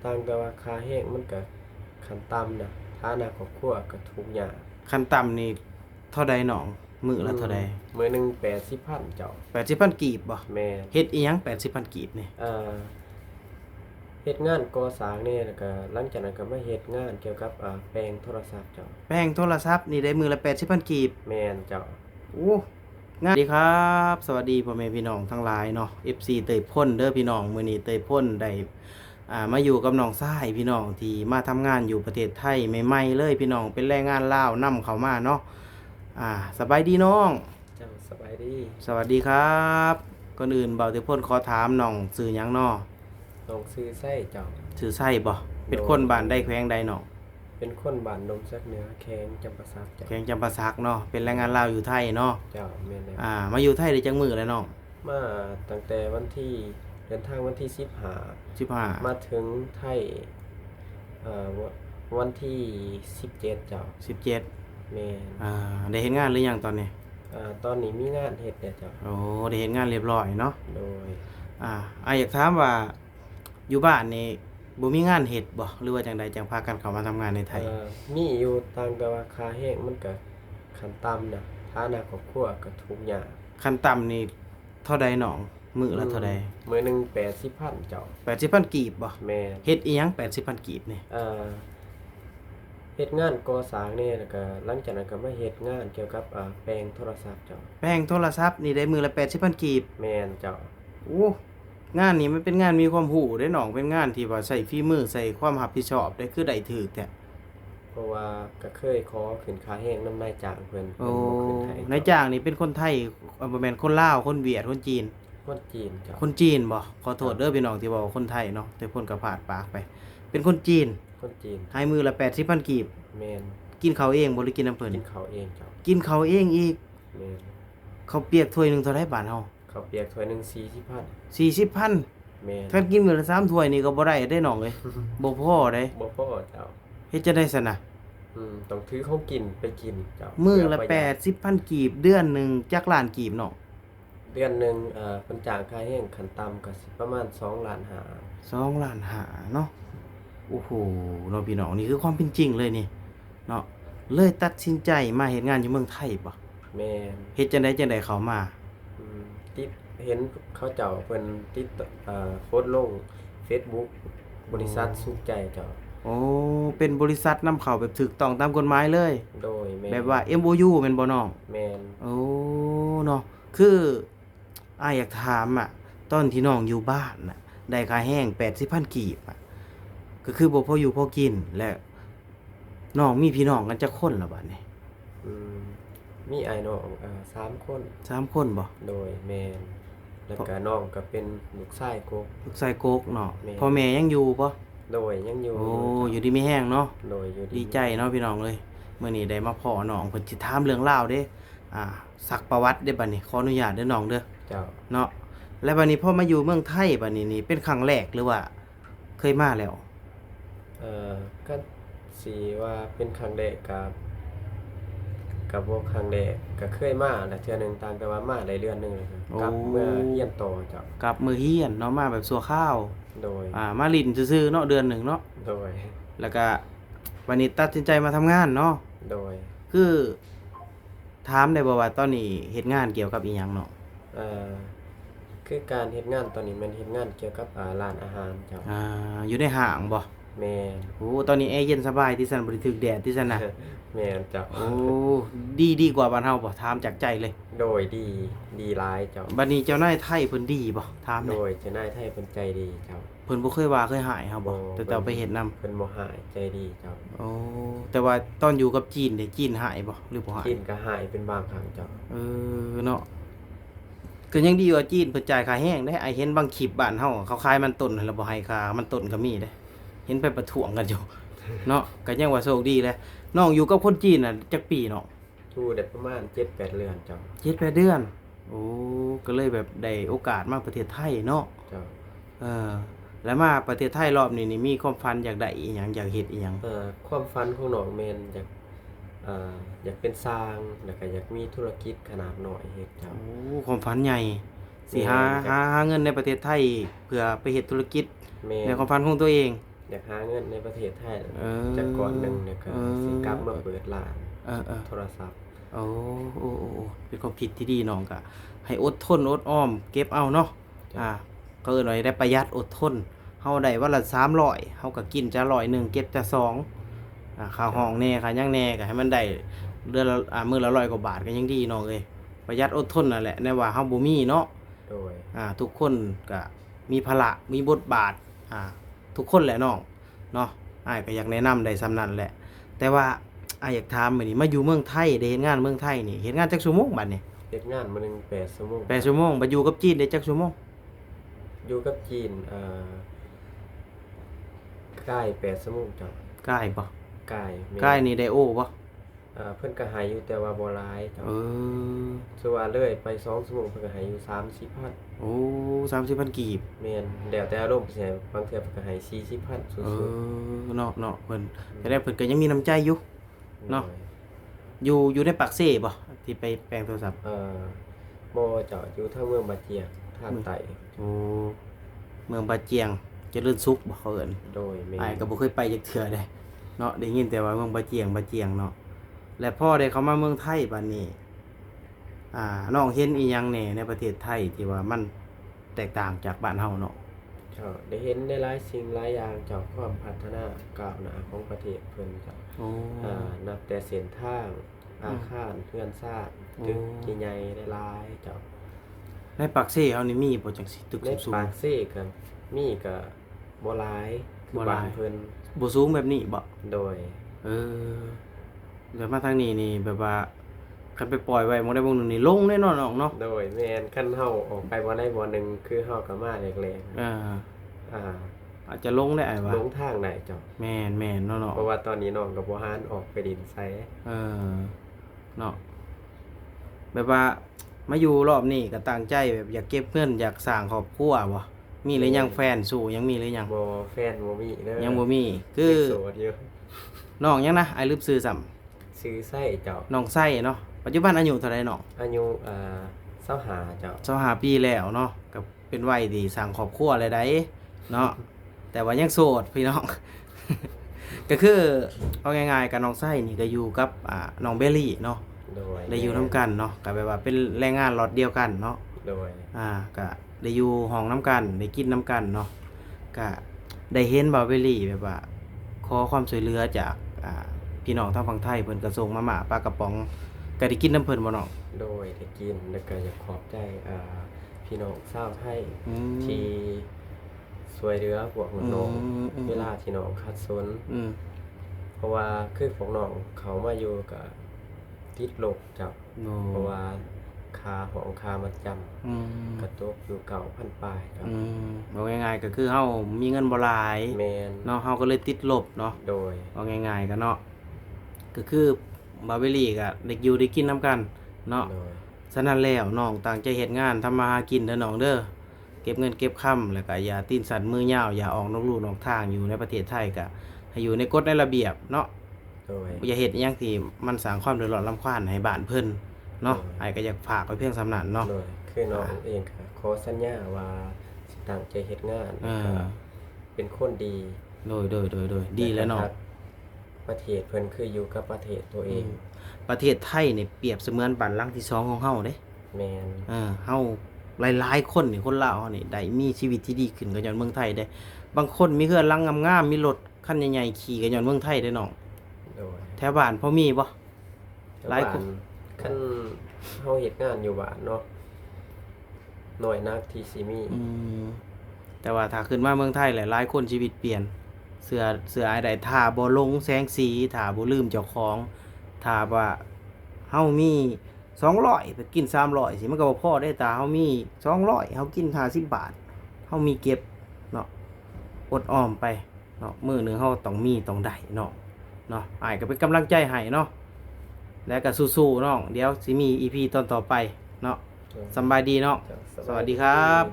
ต่างแต่ว่าค่าแรงมันก็ขั้นต่ำนะฐานะครอบครัวก็ทุกข์ยากขั้นต่ำนี่เท่าใดน้องมื้อละเท่าใดมื้อหนึง80,000เจ้า80,000กีบบ่แม่นเฮ็ดอิหยัง80,000กีบนี่เฮ็ดงานก่อสร้างนี่แล้วก็หลังจากนั้นก็มาเฮ็ดงานเกี่ยวกับแปลงโทรศัพท์เจ้าแป้งโทรศัพท์นี่ได้มื้อละ80,000กีบแม่นเจ้าโอ้งานดีครับสวัสดีพ่อแม่พี่น้องทั้งหลายเนาะ FC เตยพ่นเด้อพี่น้องมื้อนี้เตยพ่นได้มาอยู่กับน้องชายพี่น้องที่มาทำงานอยู่ประเทศไทยใหม่ๆเลยพี่น้องเป็นแรงงานลาวนำเข้ามาเนาะสบายดีน้องเจ้าสบายดี สวัสดีครับก่อนอื่นเบาเตยพ่นขอถามน้องชื่อหยังน้อน้องชื่อไส้เจ้าชื่อไส้บ่เป็นคนบ้านใดแขวงใดน้องเป็นคนบ้านดงสักเหนือแข้งจำปาสักเจ้าแขวงจำปาสักเนาะเป็นแรงงานลาวอยู่ไทยเนาะเจ้าแม่นแล้วมาอยู่ไทยได้จักมื้อแล้วน้องมาตั้งแต่วันที่เดินทางวันที่15มาถึงไทยวันที่17เจ้า17แม่นได้เฮ็ดงานหรือยังตอนนี้ตอนนี้มีงานเฮ็ดแล้วเจ้าโอ้ได้เฮ็ดงานเรียบร้อยเนาะโดยอยากถามว่าอยู่บ้านนี่บ่มีงานเฮ็ดบ่หรือว่าจังใดจังพากันเข้ามาทำงานในไทยมีอยู่ต่างแต่ว่าค่าแรงมันก็ขั้นต่ำนะฐานะครอบครัวก็ทุกข์ยากขั้นต่ำนี่เท่าใดน้องมื้อละเท่าใดมื้อหนึง80,000เจ้า80,000กีบบ่แม่นเฮ็ดอิหยัง80,000กีบนี่เฮ็ดงานก่อสร้างนี่แล้วก็หลังจากนั้นก็มาเฮ็ดงานเกี่ยวกับแปลงโทรศัพท์เจ้าแป้งโทรศัพท์นี่ได้มื้อละ80,000กีบแม่นเจ้าโอ้งานนี้มันเป็นงานมีความรู้เด้น้องเป็นงานที่ว่าใช้ฝีมือใช้ความรับผิดชอบได้คือได้ถูกแท้เพราะว่าก็เคยขอขึ้นค่าแรงนำนายจ้างเพิ่นโอ้บ่ขึ้นให้นายจ้างนี่เป็นคนไทยบ่แม่นคนลาวคนเวียดคนจีนคนจีนเจ้าคนจีนบ่ขอโทษเด้อพี่น้องที่เว้าคนไทยเนาะแต่เพิ่นก็พลาดปากไปเป็นคนจีนคนจีนให้มื้อละ80,000กีบแม่นกินข้าวเองบ่หรือกินน้ำเพิ่นกินข้าวเองเจ้ากินข้าวเองอีกแม่นข้าวเปียกถ้วยหนึงเท่าใดบาทเฮาข้าวเปียกถ้วยหนึง40,000แม่นคันกินมื้อละ3ถ้วยนี่ก็บ่ได้เด้น้องเอ้ยบ่พอเด้บ่พอเจ้าเฮ็ดจังได๋ซั่นน่ะต้องถือของกินไปกินเจ้ามื้อละ80,000กีบเดือนหนึงจักล้านกีบน้องเดือนหนึงเพิ่นจ้างค่าแรงขั้นต่ำก็สิประมาณ2ล้านห้า2ล้านห้าเนาะโอ้โฮเนาะพี่น้องนี่คือความเป็นจริงเลยนี่เนาะเลยตัดสินใจมาเฮ็ดงานอยู่เมืองไทยบ่แม่นเฮ็ดจังได๋เข้ามาติดเห็นเขาเจ้าเพิ่นติดโพสต์ลงเฟซบุ๊กบริษัทสุขใจเจ้าโอ้เป็นบริษัทนำเข้าแบบถูกต้องตามกฎหมายเลยโดยแม่นแบบว่า MOU แม่นบ่น้องแม่นโอ้เนาะคืออยากถามตอนที่น้องอยู่บ้านน่ะได้ค่าแรง80,000กีบก็คือบ่พออยู่พอกินและน้องมีพี่น้องกันจักคนล่ะบัดนี้อืมมีอ้ายน้อง3คน3คนบ่โดยแม่นแล้วก็น้องก็เป็นลูกชายกกลูกชายกกเนาะพ่อแม่ยังอยู่บ่โดยยังอยู่โอ้อยู่ดีมีแรงเนาะโดยอยู่ดีใจเนาะพี่น้องเอ้ยมื้อนี้ได้มาพ้อน้องเพิ่นสิถามเรื่องราวเด้ซักประวัติเด้บัดนี้ขออนุญาตเด้อน้องเด้อเจ้าเนาะแล้วบัดนี้พอมาอยู่เมืองไทยบัดนี้นี่เป็นครั้งแรกหรือว่าเคยมาแล้วก็สิว่าเป็นครั้งแรกกับบ่ครั้งแรกก็เคยมาแล้วเทื่อหนึงต่างแต่ว่ามาได้เดือนหนึงเลยครับกลับเมื่อเรียนต่อเจ้ากลับมื้อเรียนเนาะมาแบบชั่วคราวโดยมาลิ้นซื่อๆเนาะเดือนหนึ่งเนาะโดยแล้วก็วันนี้ตัดสินใจมาทำงานเนาะโดยคือถามได้บ่ว่าตอนนี้เฮ็ดงานเกี่ยวกับอิหยังเนาะคือการเฮ็ดงานตอนนี้มันเฮ็ดงานเกี่ยวกับร้านอาหารเจ้าอยู่ในห้างบ่แม่นโอ้ตอนนี้แอร์เย็นสบายที่ซั่นบ่ได้ถึกแดดที่ซั่นน่ะแม่นเจ้าโอ้ดีกว่าบ้านเฮาบ่ถามจากใจเลยโดยดีหลายเจ้าบัดนี้เจ้านายไทยเพิ่นดีบ่ถามโดยเจ้านายไทยเพิ่นใจดีเจ้าเพิ่นบ่เคยว่าเคยหายเฮาบ่แต่เจ้าไปเฮ็ดนำเพิ่นบ่หายใจดีเจ้าโอ้แต่ว่าตอนอยู่กับจีนนี่จีนหายบ่หรือบ่หายจีนก็หายเป็นบางครั้งเจ้าเนาะก็ยังดีกว่าจีนเพิ่นจ่ายค่าแรงได้ไอ้เห็นบางคลิปบ้านเฮาเขาขายมันต้นแล้วบ่ให้ค่ามันต้นก็มีเด้เห็นไปประท้วงกันอยู่เนาะก็ยังว่าโชคดีแหละน้องอยู่กับคนจีนน่ะจักปีเนาะอยู่ได้ประมาณ7-8เดือนเจ้า7-8เดือนโอ้ก็เลยแบบได้โอกาสมาประเทศไทยเนาะเจ้าเออแล้วมาประเทศไทยรอบนี้นี่มีความฝันอยากได้อีหยังอยากเฮ็ดอีหยังความฝันของน้องแม่นอยากเป็นสร้างแล้วก็อยากมีธุรกิจขนาดน้อยเฮ็ดเจ้าโอ้ความฝันใหญ่สิหาเงินในประเทศไทยเพื่อไปเฮ็ดธุรกิจในความฝันของตัวเอง อยากหาเงินในประเทศไทย เออ จากก่อนหนึงเนี่ยก็ เออ สิกลับมาเปิดร้าน เออ โทรศัพท์ โอ้โอ้เป็นความผิดที่ดีน้องก็ให้อดทนอดอ้อมเก็บเอาเนาะก็เอิ้นว่าได้ประหยัดอดทนเฮาได้วันละ300เฮาก็กินจะ100นึงเก็บจะ2ค่าห้องแน่ค่าหยังแน่ก็ให้มันได้เดือนละมื้อละ100กว่าบาทก็ยังดีน้องเอ้ยประหยัดอดทนนั่นแหละในว่าเฮาบ่มีเนาะ โดย ทุกคนก็มีภาระมีบทบาททุกคนแหละน้องเนาะอ้ายก็อยากแนะนำได้ส่ำนั้นแหละแต่ว่าอ้ายอยากถามมื้อนี้มาอยู่เมืองไทยได้เฮ็ดงานเมืองไทยนี่เฮ็ดงานจักชั่วโมงบัดนี้ เฮ็ดงานมื้อหนึง8ชั่วโมง 8ชั่วโมงบัดอยู่กับจีนได้จักชั่วโมง อยู่กับจีนใกล้8ชั่วโมงจ้ะ ใกล้บ่ ใกล้แม่น ใกล้นี่ได้โอ้บ่ เพิ่นก็ให้อยู่แต่ว่าบ่หลายจ้ะ เออ ส่วนว่าเลยไป2ชั่วโมงเพิ่นก็ให้อยู่30,000 โอ้30,000กีบ แม่นแล้วแต่อารมณ์สิให้บางเทื่อเพิ่นก็ให้40,000สู เอง เนาะเพิ่นแต่ได้เพิ่นก็ยังมีน้ำใจอยู่ ๆ เนาะ อยู่ในปากเซ่บ่ที่ไปแปลงโทรศัพท์ บ่เจ้าอยู่ทางเมืองบาเจียงทางใต้ โอ้เมืองบาเจียงเจริญสุขบ่เขาเอิ้น โดยแม่น อ้ายก็บ่เคยไปจักเทื่อได้เนาะได้ยินแต่ว่าเมืองบาเจียงเนาะและพ่อได้เข้ามาเมืองไทยบัดนี้น้องเห็นอีหยังแหน่ในประเทศไทยที่ว่ามันแตกต่างจากบ้านเฮาเนาะ เจ้าได้เห็นได้หลายสิ่งหลายอย่างเจ้าความพัฒนาก้าวหน้าของประเทศเพิ่นเจ้า โอ้ นับแต่เส้นทางอาคารเรือนสร้างตึกใหญ่ๆได้หลายเจ้า ในปากเซ่เฮานี่มีบ่จังซี่ตึก ใน สูง ปากเซ่ก็มีก็บ่หลายคือ บ่หลาย บ้านเพิ่น ๆบ่สูงแบบนี้บ่ โดย เออแล้วมาทางนี้นี่แบบว่าคันไปปล่อยไว้บ่ได้บ่นึงนี่ลงแน่นอนน้องเนาะ โดยแม่นคันเฮาออกไปบ่ได้บ่หนึงคือเฮาก็มาแรง อ่า ๆอาจจะลงได้อ้ายว่า ลงทางไหนเจ้า แม่นเนาะ เพราะว่าตอนนี้น้องก็บ่หานออกไปดินไส เออเนาะแบบว่ามาอยู่รอบนี้ก็ตั้งใจแบบอยากเก็บเงินอยากสร้างครอบครัวบ่มีหรือยังแฟนสู่ยังมีหรือยัง บ่แฟนบ่มีเด้อ ยังบ่มีคือ โสดอยู่ น้องยังนะอ้ายลืมชื่อซ้ำ ซื้อไส้เจ้า น้องไส้เนาะปัจจุบันอายุเท่าไหร่น้อง อายุ25เจ้า 25ปีแล้วเนาะก็เป็นวัยที่สร้างครอบครัวแล้วได้เนาะแต่ว่ายังโสดพี่น้อง ก็คือเอาง่ายๆกับน้องไส้นี่ก็อยู่กับน้องเบลลี่เนาะ โดย ได้อยู่นํกันเนาะก็แบบว่าเป็นแรงงานล็อตเดียวกันเนาะ โดย ก็ได้อยู่ห้องน้ำกันได้กินน้ำกันเนาะก็ได้เห็นบาวเบลลี่แบบว่าขอความช่วยเหลือจากพี่น้องทางฝั่งไทยเพิ่นก็ส่งมาม่าปลากระป๋องก็ได้กินน้ำเพิ่นบ่น้อง โดยได้กินแล้วก็อยากขอบใจพี่น้องชาวไทย อืม ที่ช่วยเหลือพวกน้อง อืม เวลาที่น้องขัดสน อืม เพราะว่าคือพวกน้องเขามาอยู่กับติดลบจ้ะ โอ้ เพราะว่าค่าของค่ามัดจ อืม ำกระตกอยู่9,000ปลายครับ บอกง่ายๆก็คือเฮามีเงินบ่หลาย แมน เนาะเฮาก็เลยติดลบเนาะ โดย เอาง่ายๆก็เนาะก็คือบาวเบลลี่ก็ได้อยู่ได้กินน้ำกันเนาะ โดย ฉะนั้นแล้วน้องตั้งใจเฮ็ดงานทำมาหากินเด้อน้องเด้อเก็บเงินเก็บค่ำแล้วก็อย่าตีนสั่นมือยาวอย่าออกนอกลู่นอกทางอยู่ในประเทศไทยก็ให้อยู่ในกฎในระเบียบเนาะ โดย อย่าเฮ็ดอิหยังที่มันสร้างความเดือดร้อนรำคาญให้บ้านเพิ่นเนาะ โอ้ย อ้ายก็อยากฝากไว้เพียงสำนั้นเนาะ โดยคือน้องเองค่ะขอสัญญาว่าสิตั้งใจเฮ็ดงาน เอ แล้ว อ ก็เป็นคนดี โดยดีแล้วเนาะ ครับประเทศเพิ่นคืออยู่กับประเทศตัวเอง ประเทศไทยนี่เปรียบเสมือนบ้านหลังที่สองของเฮาเด้ แมน เฮาหลายๆคนนี่คนลาวเฮานี่ได้มีชีวิตที่ดีขึ้นก็ย้อนเมืองไทยได้ บางคนมีเฮือนหลังงามๆมีรถคันใหญ่ๆขี่ก็ย้อนเมืองไทยได้น้อง โดย แถวบ้านพอมีบ่ หลายคน คันเฮาเฮ็ดงานอยู่บ้านเนาะน้อยนักที่สิมี แต่ว่าถ้าขึ้นมาเมืองไทยหลายๆคนชีวิตเปลี่ยน เสืออ้ายได้ถ้าบ่ลงแสงสีถ้าบ่ลืมเจ้าของถ้าว่าเฮามี200ไปกิน300สิมันก็บ่พอได้แต่เฮามี200เฮากิน50บาทเฮามีเก็บเนาะอดออมไปเนาะมื้อหนึงเฮาต้องมีต้องได้เนาะอ้ายก็เป็นกำลังใจให้เนาะแล้วก็สู้ๆน้องเดี๋ยวสิมี EP ตอนต่อไปเนาะสำบายดีเนาะ จ้ะ สวัสดีครับ